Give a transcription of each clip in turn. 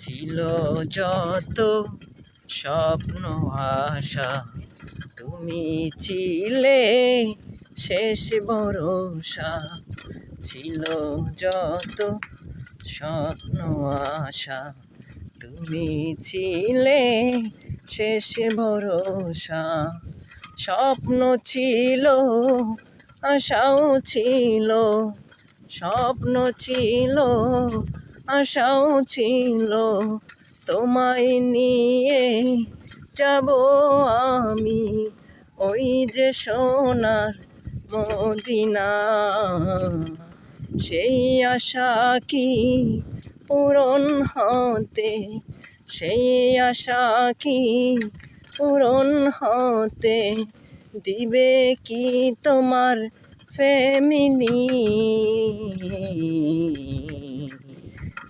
ছিল যত স্বপ্ন আশা, তুমি ছিলে শেষ ভরসা। ছিল যত স্বপ্ন আশা, তুমি ছিলে শেষ ভরসা। স্বপ্ন ছিল, আশাও ছিল, স্বপ্ন ছিল, আশাও ছিল, তোমায় নিয়ে যাব আমি ওই যে সোনার মদিনা। সেই আশা কি পূরণ হতে, সেই আশা কি পূরণ হতে দিবে কি তোমার ফ্যামিলি?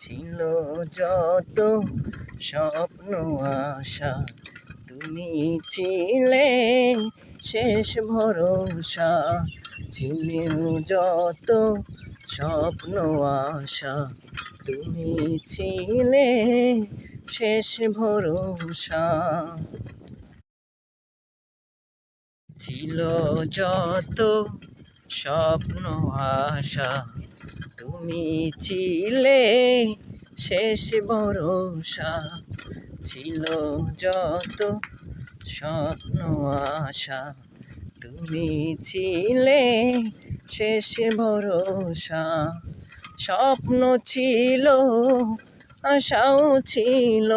ছিল যত স্বপ্ন আশা, তুমি ছিলে শেষ ভরসা। ছিল যত স্বপ্ন আশা, তুমি ছিলে শেষ ভরসা। ছিল যত স্বপ্ন আশা, তুমি ছিলে শেষ ভরসা। ছিল যত স্বপ্ন আশা, তুমি ছিলে শেষ ভরসা। স্বপ্ন ছিল, আশাও ছিল,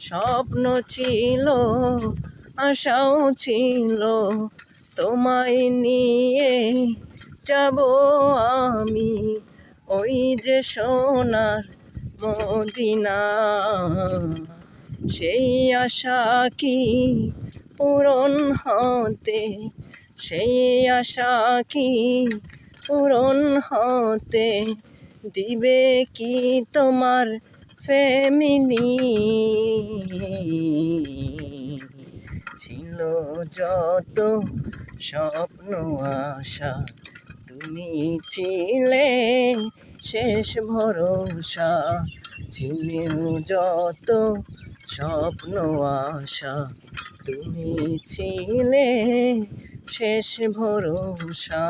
স্বপ্ন ছিল, আশাও ছিল, তোমায় নিয়ে যাব আমি ওই যে সোনার মদিনা। সেই আশা কি পূরণ হতে, সেই আশা কি পূরণ হতে দিবে কি তোমার ফ্যামিলি? ছিল যত স্বপ্ন আশা, তুমি ছিলে শেষ ভরসা। ছিল যত স্বপ্ন আশা, তুমি ছিলে শেষ ভরসা।